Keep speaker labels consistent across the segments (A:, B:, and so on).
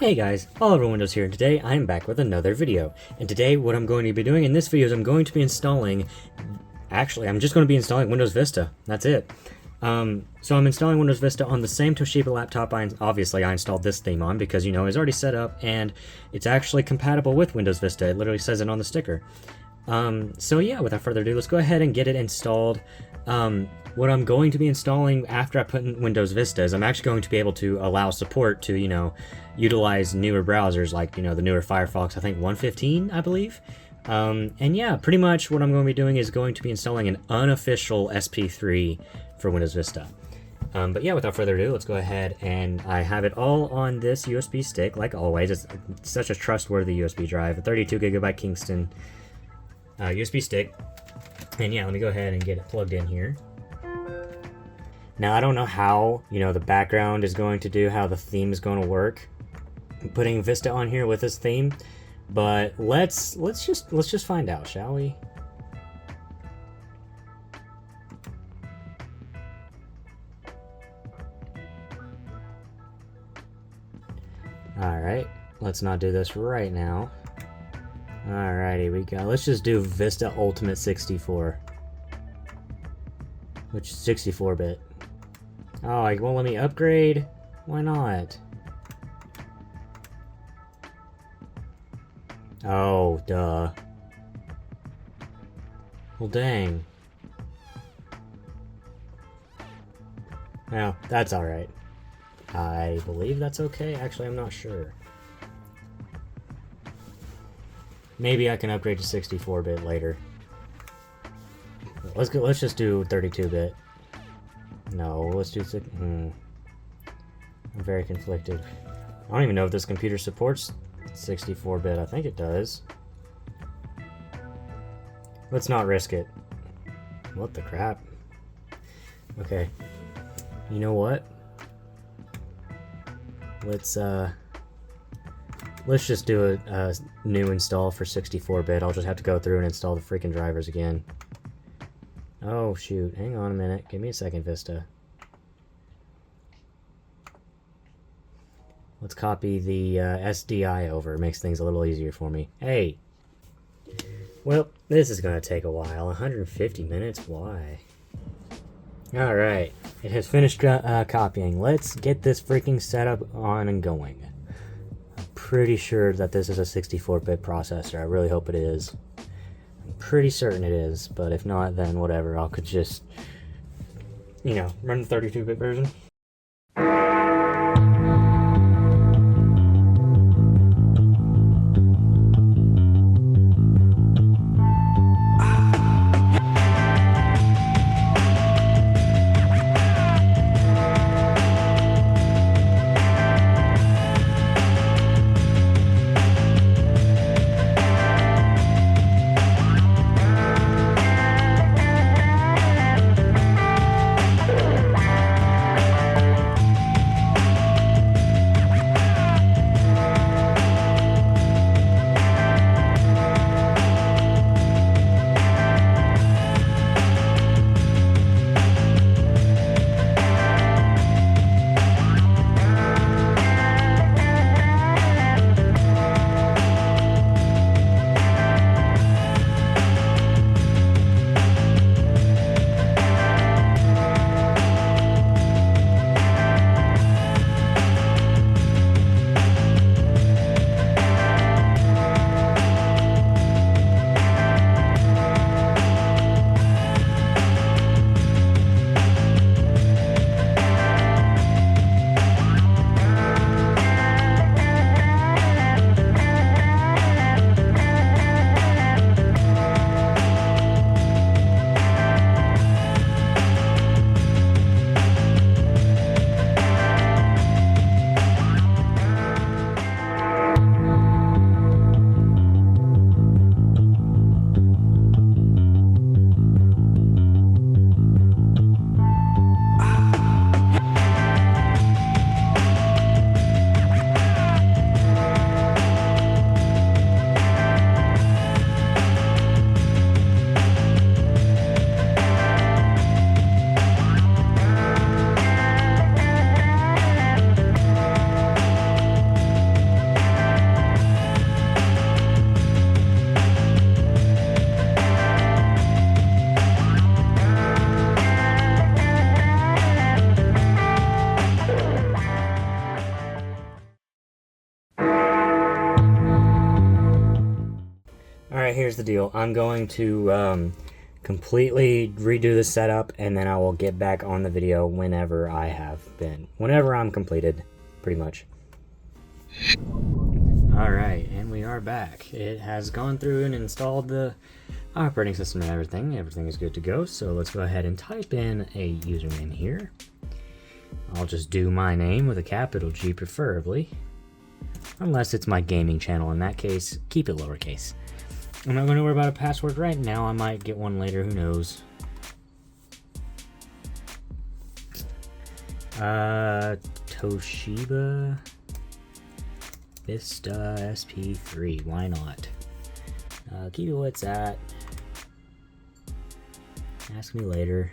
A: Hey guys, Oliver Windows here, and today I'm back with another video. And today what I'm going to be doing in this video is I'm going to be installing... Actually, I'm just going to be installing Windows Vista. That's it. So I'm installing Windows Vista on the same Toshiba laptop obviously I installed this theme on because, you know, it's already set up and it's actually compatible with Windows Vista. It literally says it on the sticker. So yeah, without further ado, let's go ahead and get it installed. What I'm going to be installing after I put in Windows Vista is I'm actually going to be able to allow support to, you know, utilize newer browsers like, you know, the newer Firefox, I think 115, I believe. And yeah, pretty much what I'm going to be doing is going to be installing an unofficial SP3 for Windows Vista. But yeah, without further ado, let's go ahead, and I have it all on this USB stick, like always. It's such a trustworthy USB drive, a 32GB Kingston USB stick. And yeah, let me go ahead and get it plugged in here. Now, I don't know how, you know, the background is going to do, how the theme is going to work, putting Vista on here with this theme, but let's just find out, shall we? Alright, let's not do this right now. Alrighty, we go. Let's just do Vista Ultimate 64. Which is 64-bit. Oh, it won't let me upgrade? Why not? Oh, duh. Well, dang. Well, that's alright. I believe that's okay. Actually, I'm not sure. Maybe I can upgrade to 64-bit later. Let's just do 32-bit. No, let's do I'm very conflicted. I don't even know if this computer supports 64-bit. I think it does. Let's not risk it. What the crap? Okay. You know what? Let's just do a new install for 64-bit. I'll just have to go through and install the freaking drivers again. Oh shoot, hang on a minute. Give me a second, Vista. Let's copy the SDI over. It makes things a little easier for me. Hey! Well, this is going to take a while. 150 minutes? Why? Alright, it has finished copying. Let's get this freaking setup on and going. I'm pretty sure that this is a 64-bit processor. I really hope it is. I'm pretty certain it is, but if not, then whatever. I could just, you know, run the 32-bit version. Alright, here's the deal. I'm going to completely redo the setup, and then I will get back on the video whenever I'm completed, pretty much. Alright, and we are back. It has gone through and installed the operating system and everything. Everything is good to go, so let's go ahead and type in a username here. I'll just do my name with a capital G preferably. Unless it's my gaming channel. In that case, keep it lowercase. I'm not going to worry about a password right now. I might get one later, who knows. Toshiba Vista SP3, why not? Keep it where it's at. Ask me later.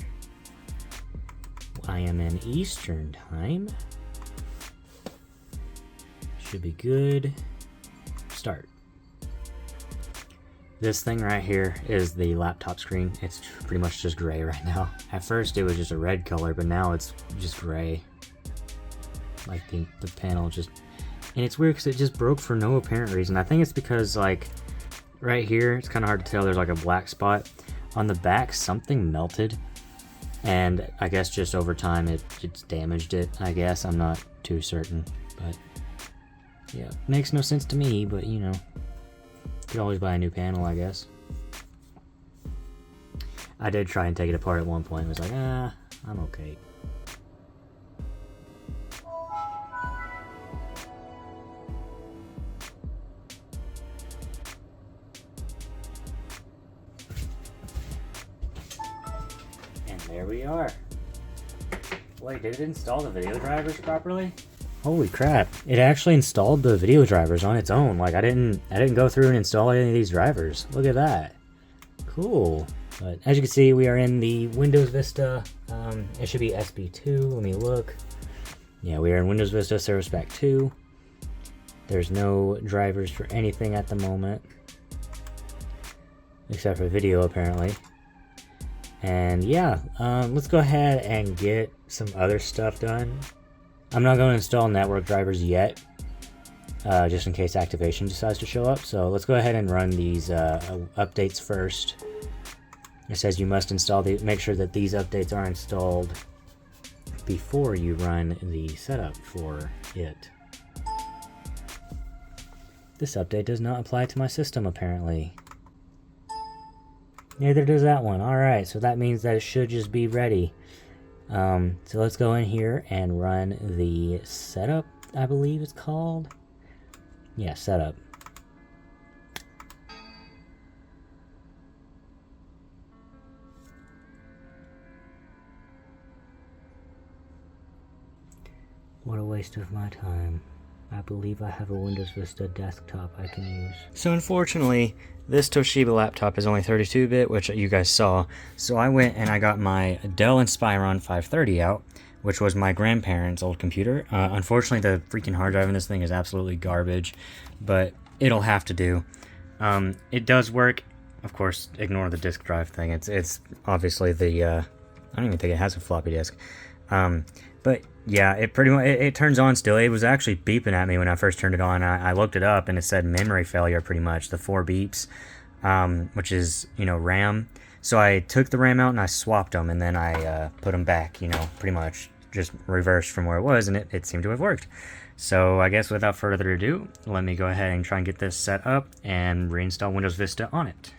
A: I am in Eastern time. Should be good. Start. This thing right here is the laptop screen. It's pretty much just gray right now. At first it was just a red color, but now it's just gray. Like the panel just... And it's weird because it just broke for no apparent reason. I think it's because, like, right here, it's kind of hard to tell. There's like a black spot. On the back, something melted. And I guess just over time, it's damaged it, I guess. I'm not too certain. But, yeah, makes no sense to me, but, you know. Could always buy a new panel, I guess. I did try and take it apart at one point. I was like, I'm okay. And there we are. Wait, did it install the video drivers properly? Holy crap, it actually installed the video drivers on its own. Like, I didn't go through and install any of these drivers. Look at that. Cool. But as you can see, we are in the Windows Vista. It should be SB2. Let me look. Yeah, we are in Windows Vista Service Pack 2. There's no drivers for anything at the moment. Except for video, apparently. And yeah, let's go ahead and get some other stuff done. I'm not going to install network drivers yet, just in case activation decides to show up. So let's go ahead and run these updates first. It says you must install make sure that these updates are installed before you run the setup for it. This update does not apply to my system, apparently. Neither does that one. Alright, so that means that it should just be ready. So let's go in here and run the setup, I believe it's called. Yeah, setup. What a waste of my time. I believe I have a Windows Vista desktop I can use. So unfortunately, this Toshiba laptop is only 32-bit, which you guys saw. So I went and I got my Dell Inspiron 530 out, which was my grandparents' old computer. Unfortunately, the freaking hard drive in this thing is absolutely garbage, but it'll have to do. It does work. Of course, ignore the disk drive thing. It's obviously the... I don't even think it has a floppy disk. But yeah, it pretty much it turns on still. It was actually beeping at me when I first turned it on. I looked it up and it said memory failure pretty much, the 4 beeps, which is, you know, RAM. So I took the RAM out and I swapped them, and then I put them back, you know, pretty much just reversed from where it was, and it seemed to have worked. So I guess without further ado, let me go ahead and try and get this set up and reinstall Windows Vista on it.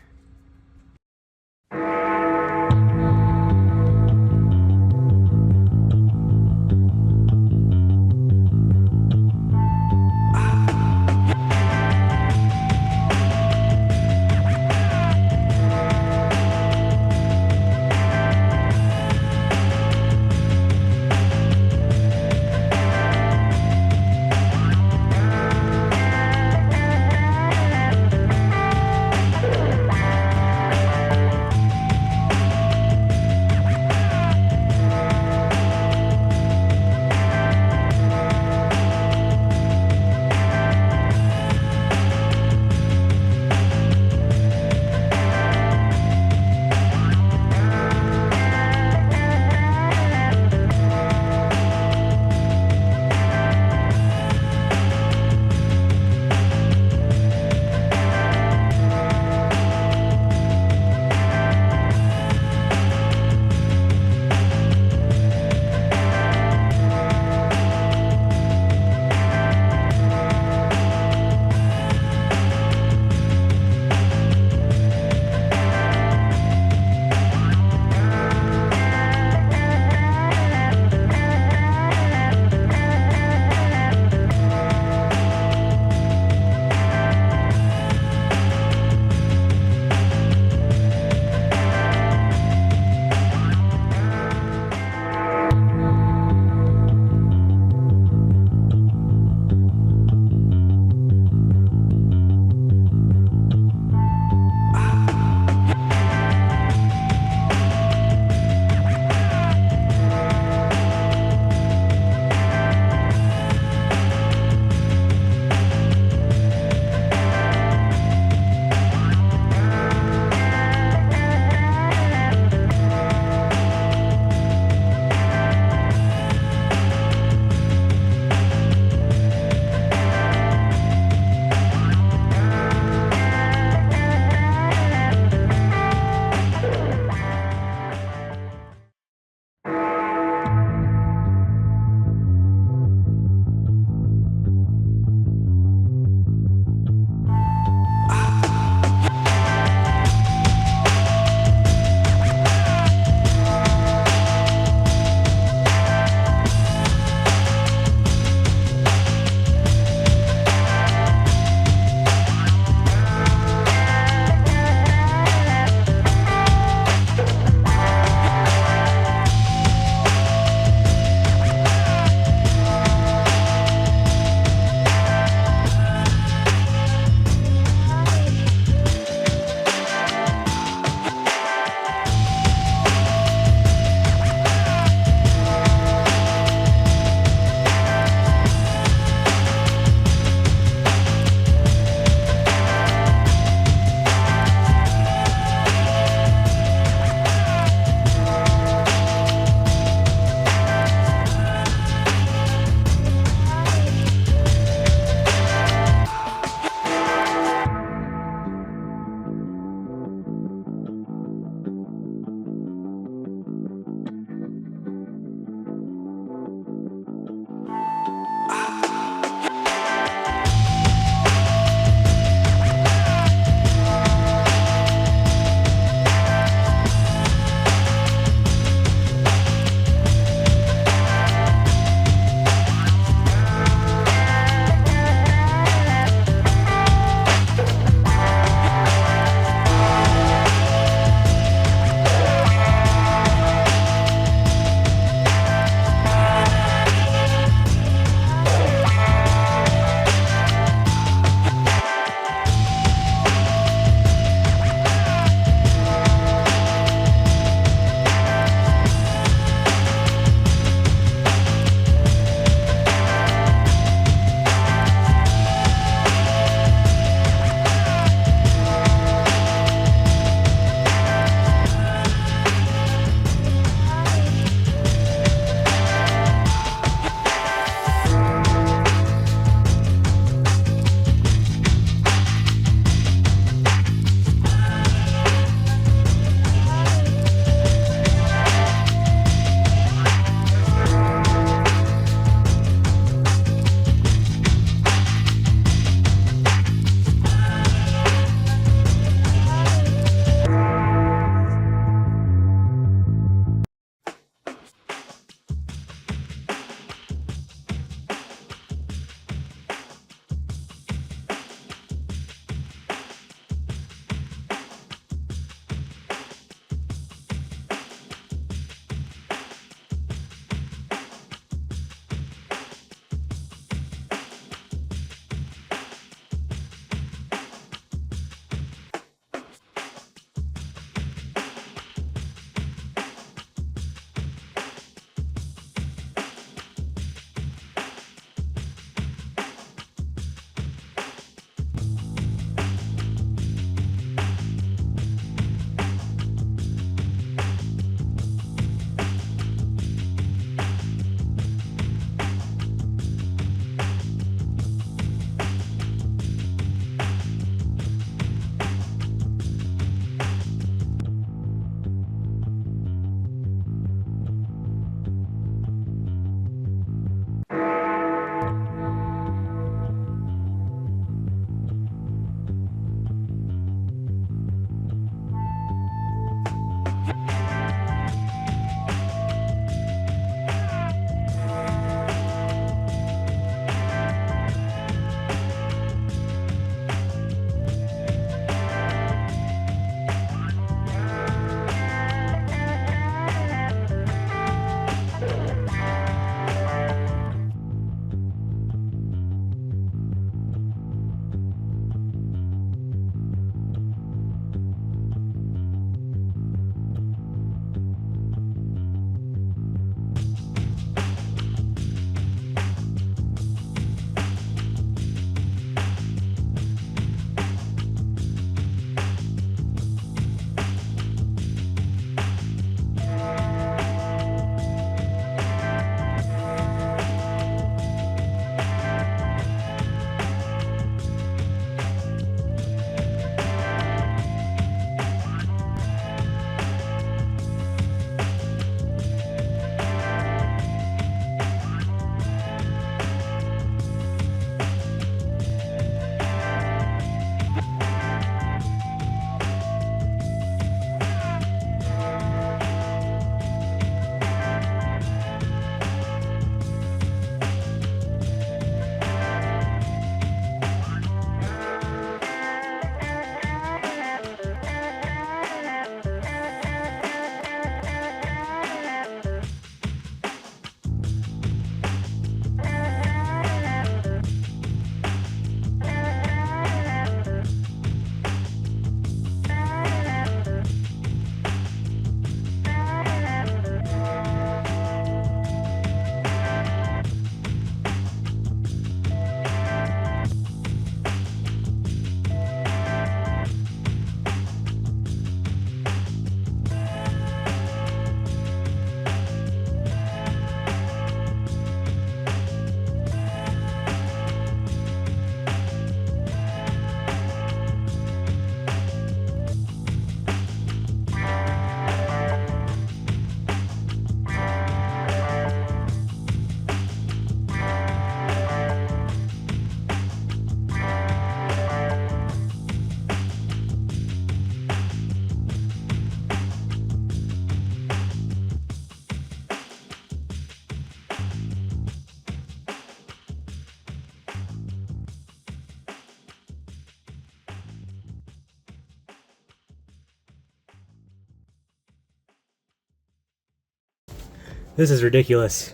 A: This is ridiculous.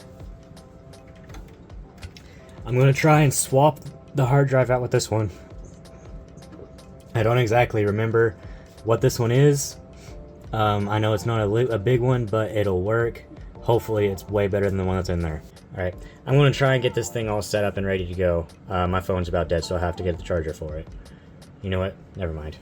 A: I'm going to try and swap the hard drive out with this one. I don't exactly remember what this one is. I know it's not a big one, but it'll work. Hopefully it's way better than the one that's in there. Alright, I'm going to try and get this thing all set up and ready to go. My phone's about dead, so I'll have to get the charger for it. You know what? Never mind.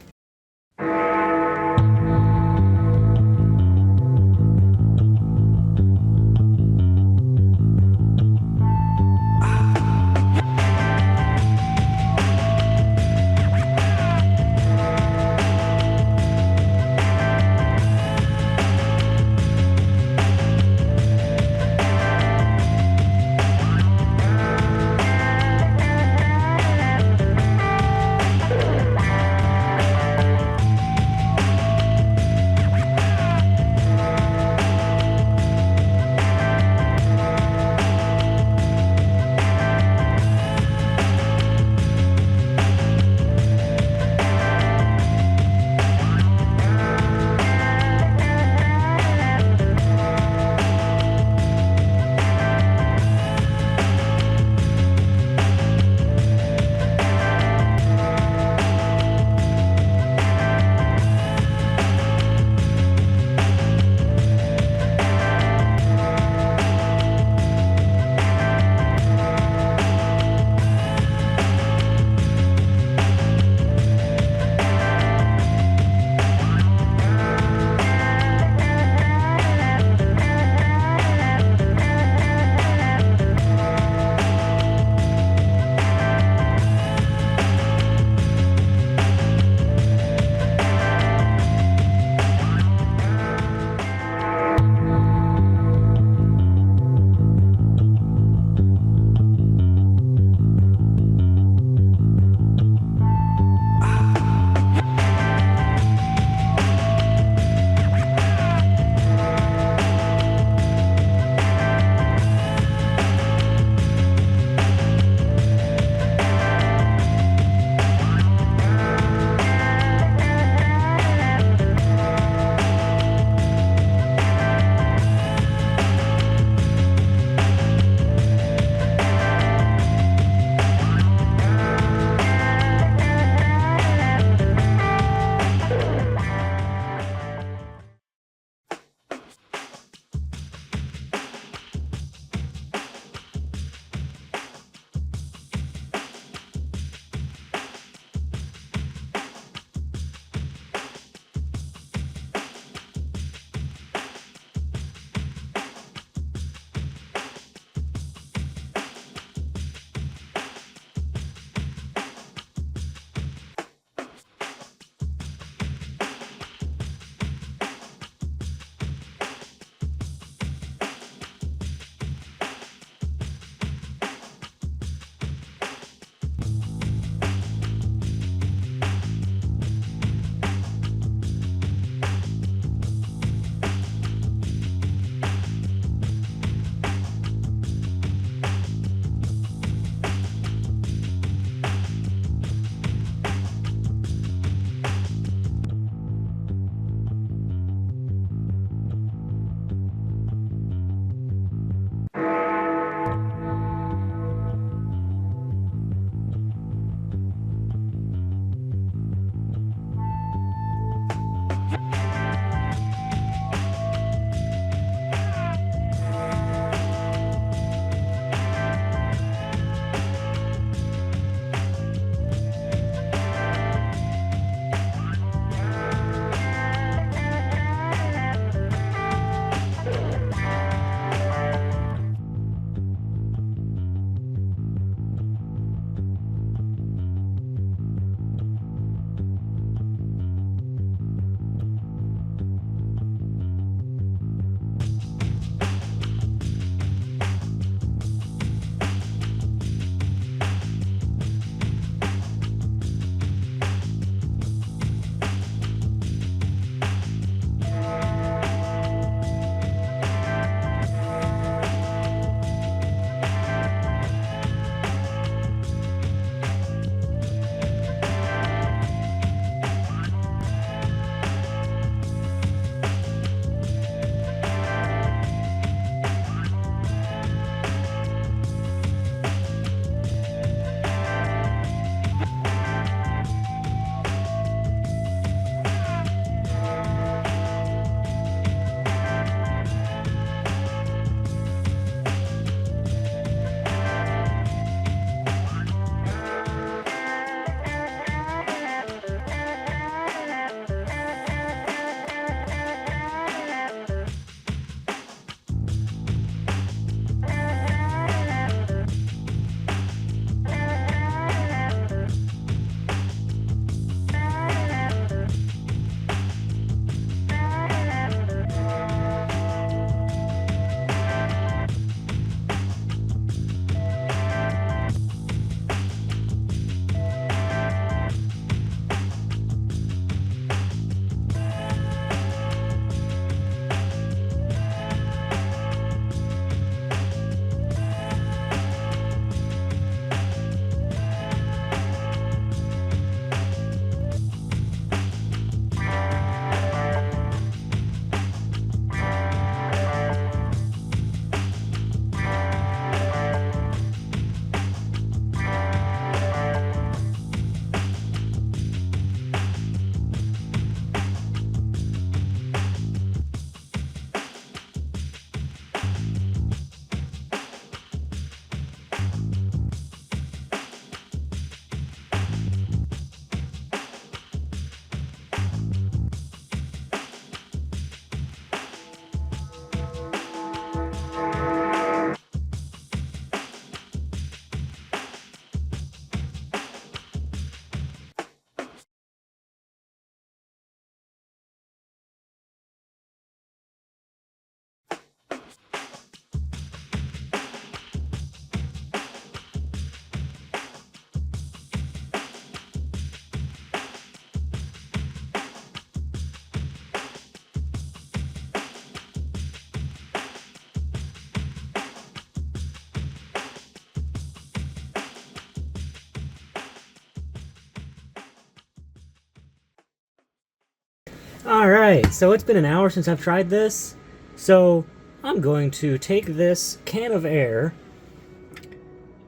A: Alright, so it's been an hour since I've tried this, so I'm going to take this can of air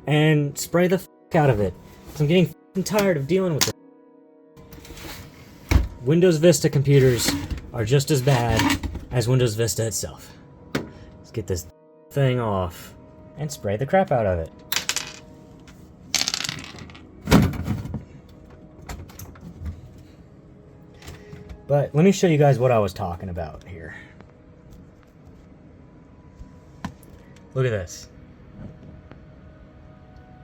A: and spray the f*** out of it. I'm getting f***ing tired of dealing with it. Windows Vista computers are just as bad as Windows Vista itself. Let's get this thing off and spray the crap out of it. But let me show you guys what I was talking about here. Look at this.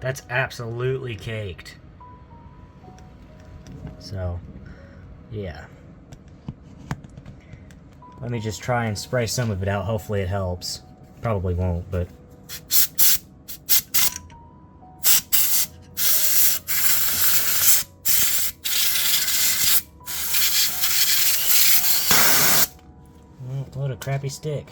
A: That's absolutely caked. So, yeah. Let me just try and spray some of it out. Hopefully it helps. Probably won't, but... What a crappy stick.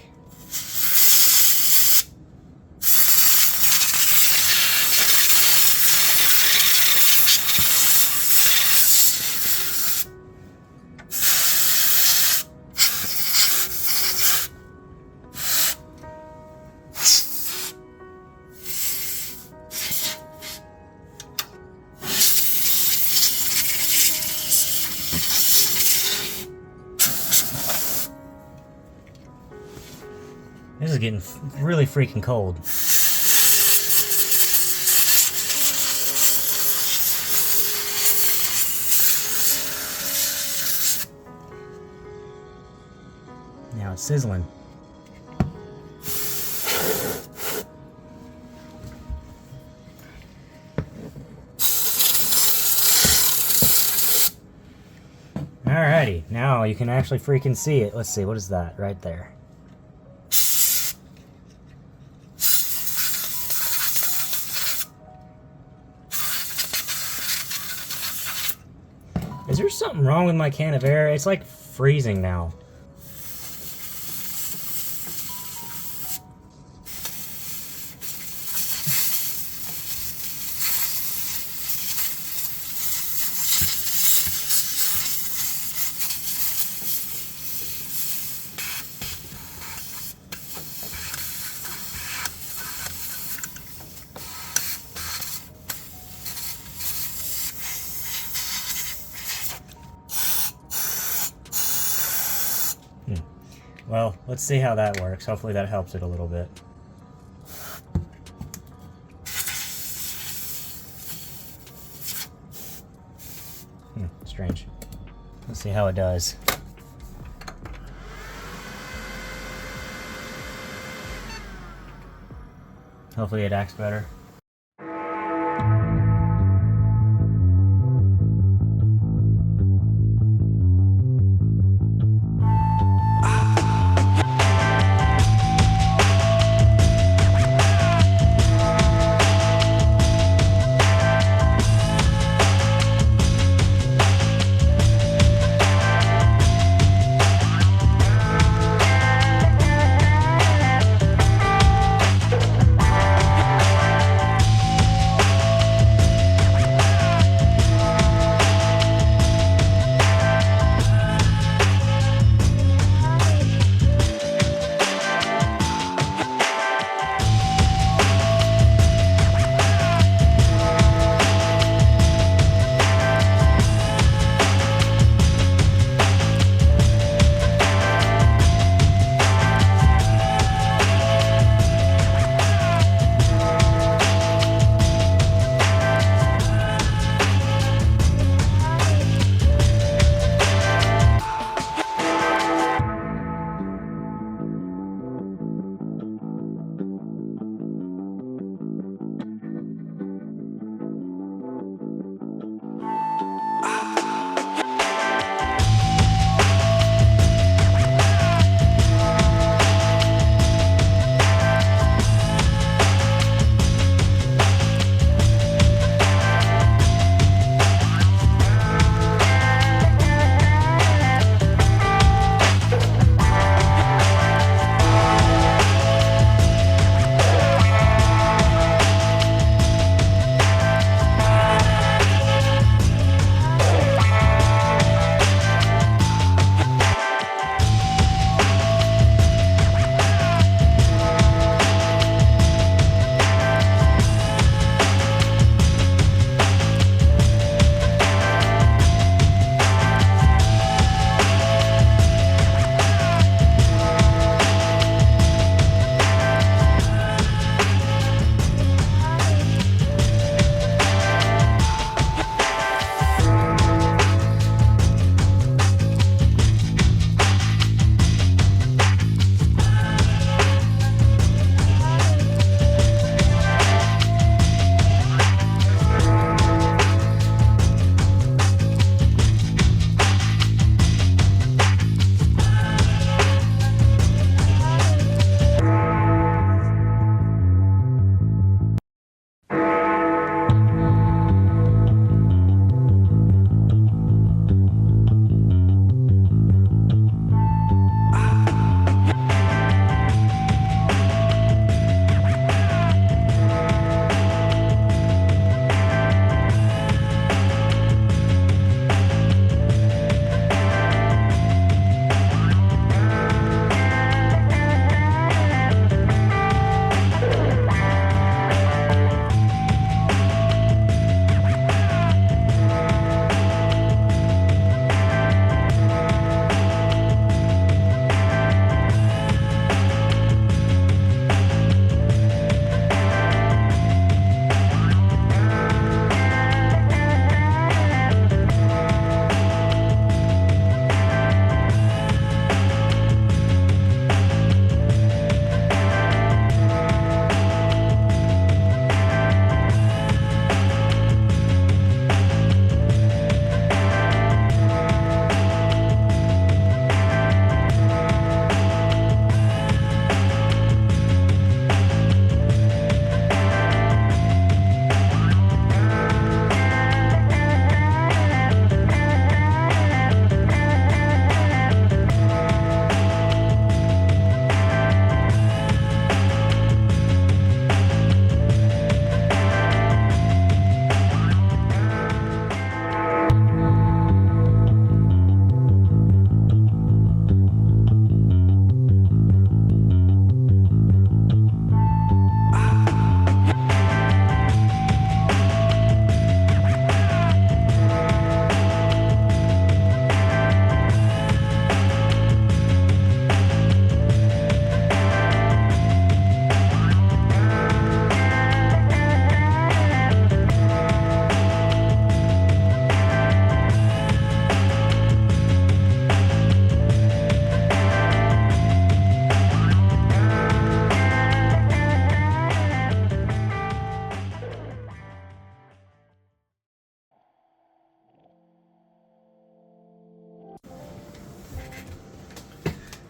A: This is getting really freaking cold. Now it's sizzling. Alrighty, now you can actually freaking see it. Let's see, what is that right there? Is there something wrong with my can of air? It's like freezing now. Well, let's see how that works. Hopefully that helps it a little bit. Strange. Let's see how it does. Hopefully it acts better.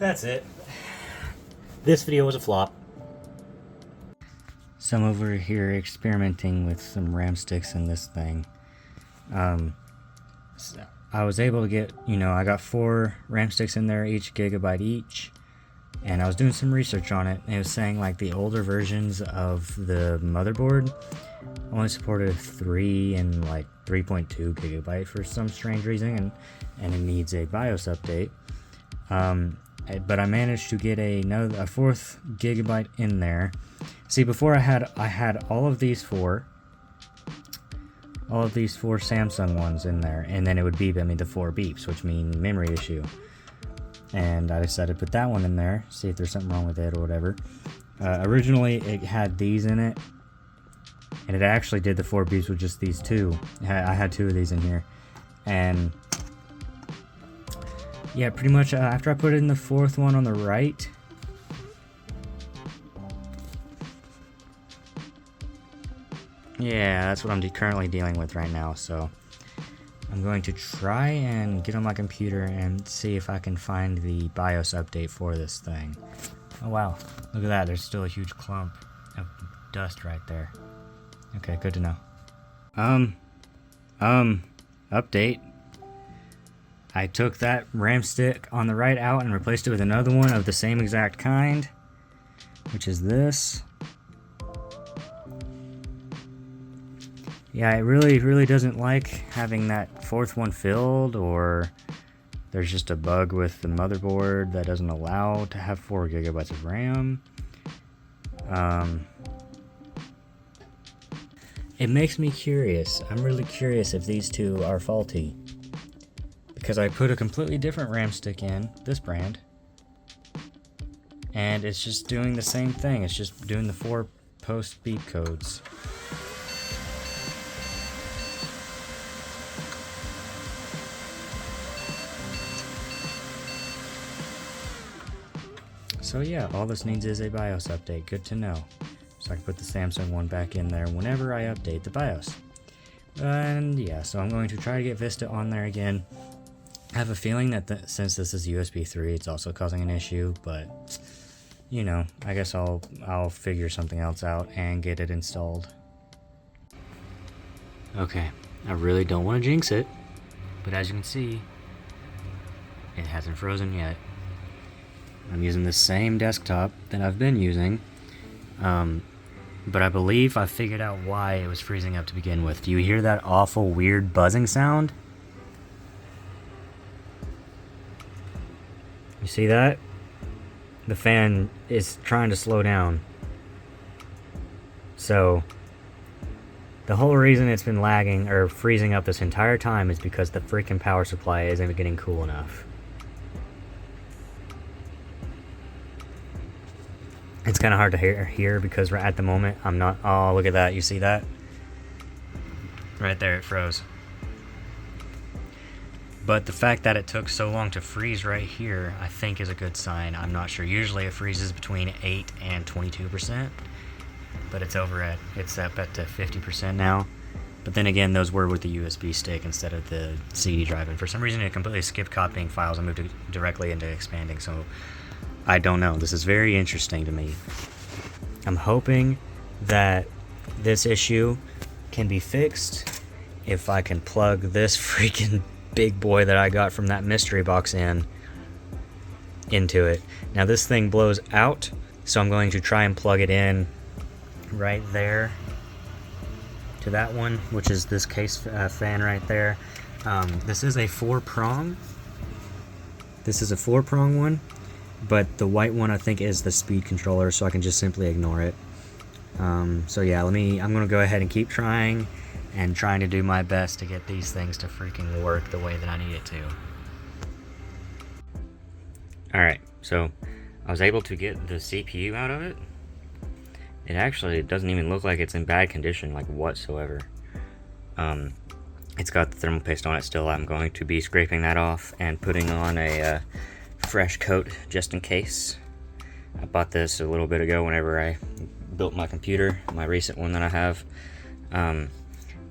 A: That's it. This video was a flop. So I'm over here experimenting with some RAM sticks in this thing. So I was able to get, I got 4 RAM sticks in there, each gigabyte each. And I was doing some research on it, and it was saying like the older versions of the motherboard only supported 3 and like 3.2 gigabyte for some strange reason, and it needs a BIOS update. But I managed to get a 4th gigabyte in there. See, before I had all of these 4 Samsung ones in there, and then it would beep at me the 4 beeps, which mean memory issue. And I decided to put that one in there, see if there's something wrong with it or whatever. Originally, it had these in it, and it actually did the 4 beeps with just these 2. I had 2 of these in here, and yeah, pretty much after I put in the 4th one on the right, yeah, that's what I'm currently dealing with right now. So I'm going to try and get on my computer and see if I can find the BIOS update for this thing. Oh wow, look at that, there's still a huge clump of dust right there. Okay, good to know. Update. I took that RAM stick on the right out and replaced it with another one of the same exact kind, which is this. Yeah, it really doesn't like having that 4th one filled, or there's just a bug with the motherboard that doesn't allow to have 4 gigabytes of RAM. It makes me curious. I'm really curious if these 2 are faulty, because I put a completely different RAM stick in, this brand, and it's just doing the same thing. It's just doing the 4 post beep codes. So yeah, all this needs is a BIOS update. Good to know. So I can put the Samsung one back in there whenever I update the BIOS. And yeah, so I'm going to try to get Vista on there again. I have a feeling that since this is USB 3, it's also causing an issue, but I guess I'll figure something else out and get it installed. Okay, I really don't want to jinx it, but as you can see, it hasn't frozen yet. I'm using the same desktop that I've been using, but I believe I figured out why it was freezing up to begin with. Do you hear that awful weird buzzing sound? You see that? The fan is trying to slow down. So the whole reason it's been lagging or freezing up this entire time is because the freaking power supply isn't getting cool enough. It's kind of hard to hear because at the moment I'm not. Oh, look at that. You see that? Right there, it froze. But the fact that it took so long to freeze right here, I think is a good sign. I'm not sure. Usually it freezes between 8 and 22%, but it's up to 50% now. But then again, those were with the USB stick instead of the CD drive, and for some reason it completely skipped copying files and moved it directly into expanding. So I don't know. This is very interesting to me. I'm hoping that this issue can be fixed if I can plug this freaking big boy that I got from that mystery box into it. Now this thing blows out, so I'm going to try and plug it in right there to that one, which is this case fan right there. This is a 4-prong. This is a 4-prong one. But the white one I think is the speed controller, so I can just simply ignore it. So yeah, I'm gonna go ahead and keep trying to do my best to get these things to freaking work the way that I need it to. Alright, so I was able to get the CPU out of it. It actually doesn't even look like it's in bad condition, like whatsoever. It's got the thermal paste on it still. I'm going to be scraping that off and putting on a fresh coat just in case. I bought this a little bit ago whenever I built my computer, my recent one that I have.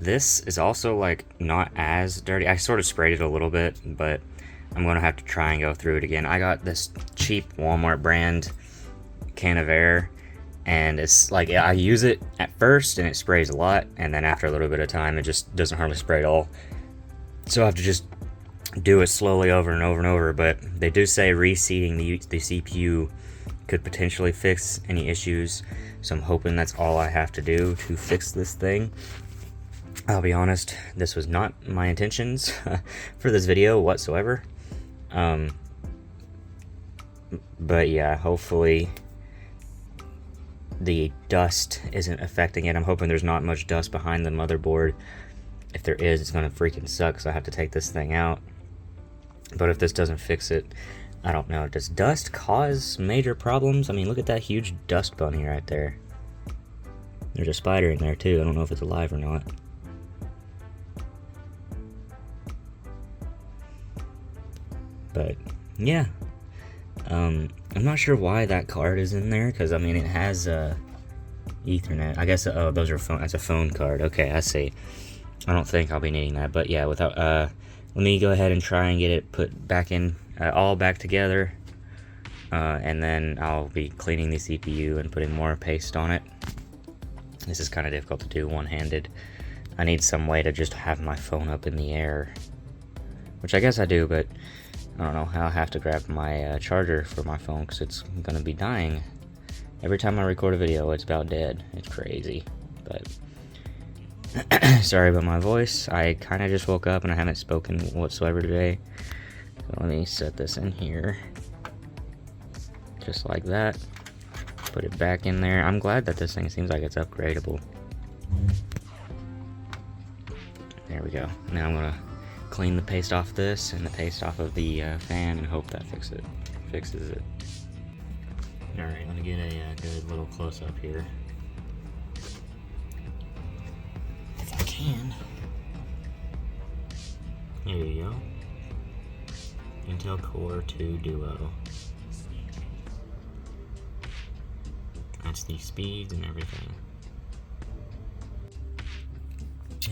A: This is also like not as dirty. I sort of sprayed it a little bit, but I'm gonna have to try and go through it again. I got this cheap Walmart brand can of air, and it's like, I use it at first and it sprays a lot, and then after a little bit of time it just doesn't hardly spray at all. So I have to just do it slowly over and over and over. But they do say reseating the CPU could potentially fix any issues, so I'm hoping that's all I have to do to fix this thing. I'll be honest, this was not my intentions for this video whatsoever. But yeah, hopefully the dust isn't affecting it. I'm hoping there's not much dust behind the motherboard. If there is, it's gonna freaking suck, so I have to take this thing out. But if this doesn't fix it, I don't know. Does dust cause major problems? I mean, look at that huge dust bunny right there. There's a spider in there too. I don't know if it's alive or not. But yeah, I'm not sure why that card is in there, because I mean it has Ethernet. I guess those are phone. That's a phone card. Okay, I see. I don't think I'll be needing that. But yeah, without let me go ahead and try and get it put back in, all back together, and then I'll be cleaning the CPU and putting more paste on it. This is kind of difficult to do one-handed. I need some way to just have my phone up in the air, which I guess I do, but I don't know. I'll have to grab my charger for my phone because it's going to be dying. Every time I record a video, it's about dead. It's crazy. But sorry about my voice. I kind of just woke up and I haven't spoken whatsoever today. So let me set this in here. Just like that. Put it back in there. I'm glad that this thing seems like it's upgradable. There we go. Now I'm going to clean the paste off this and the paste off of the fan and hope that fixes it. Alright, let me get a good little close-up here. If I can. There you go. Intel Core 2 Duo. That's the speeds and everything.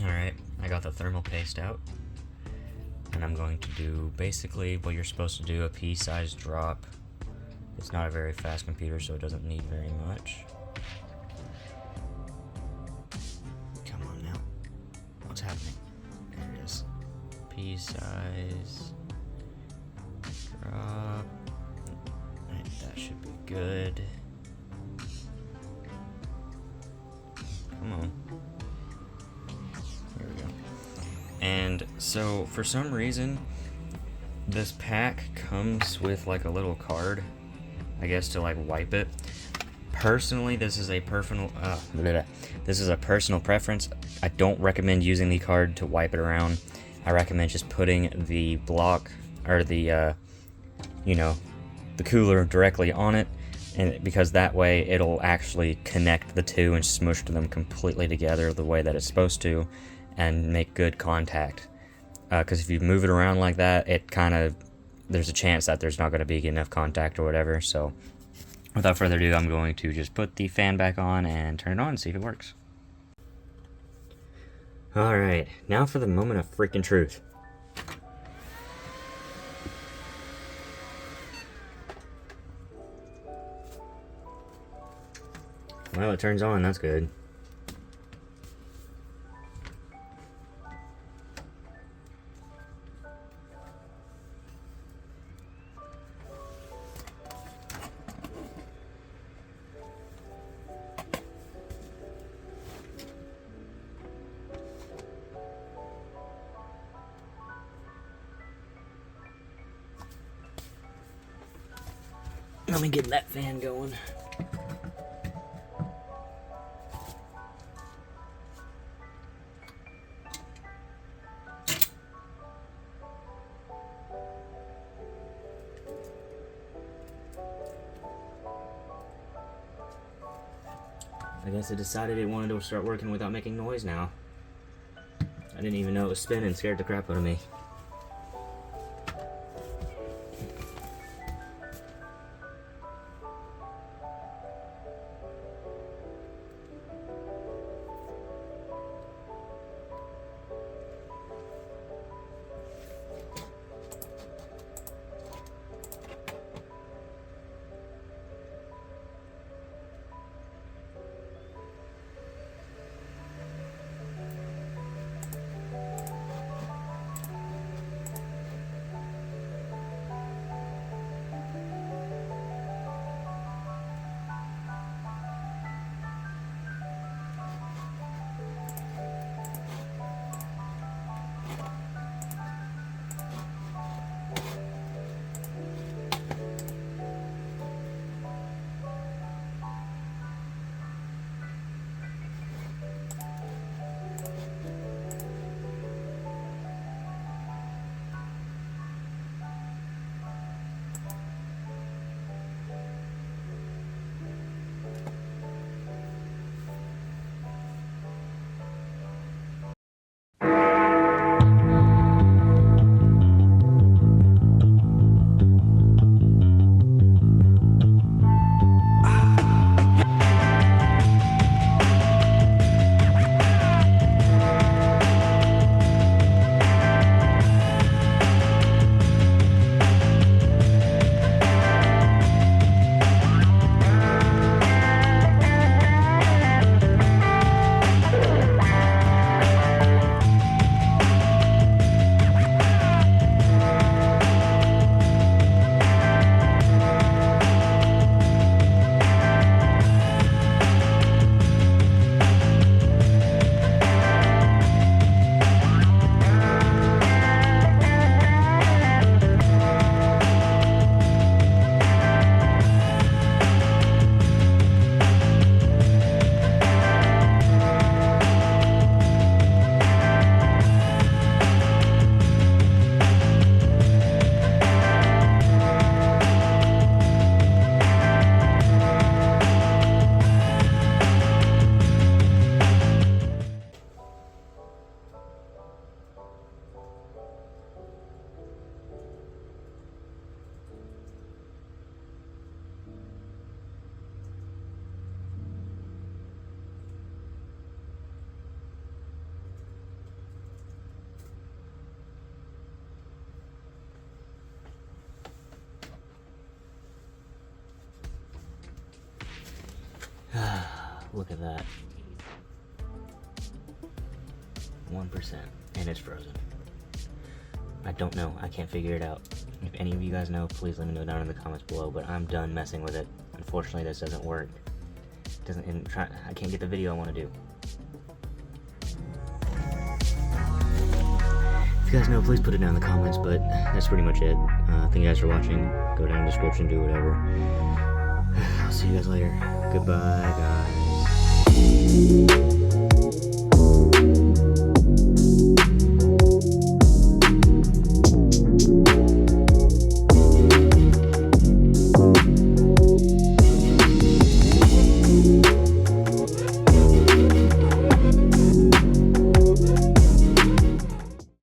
A: Alright, I got the thermal paste out. And I'm going to do basically what you're supposed to do, a pea-sized drop. It's not a very fast computer, so it doesn't need very much. Come on now. What's happening? There it is. Pea-size drop. Right, that should be good. Come on. Here we go. And so for some reason this pack comes with like a little card, I guess, to like wipe it. Personally, this is a personal preference. I don't recommend using the card to wipe it around. I recommend just putting the block or the the cooler directly on it, and because that way it'll actually connect the two and smush them completely together the way that it's supposed to and make good contact. Because if you move it around like that, there's a chance that there's not going to be enough contact or whatever. So without further ado, I'm going to just put the fan back on and turn it on and see if it works. Alright, now for the moment of freaking truth. Well, it turns on, that's good. Let me get that fan going. I guess it decided it wanted to start working without making noise now. I didn't even know it was spinning, scared the crap out of me. Look at that. 1%, and it's frozen. I don't know. I can't figure it out. If any of you guys know, please let me know down in the comments below, but I'm done messing with it. Unfortunately, this doesn't work. I can't get the video I want to do. If you guys know, please put it down in the comments, but that's pretty much it. Thank you guys for watching. Go down in the description, do whatever. I'll see you guys later. Goodbye, guys.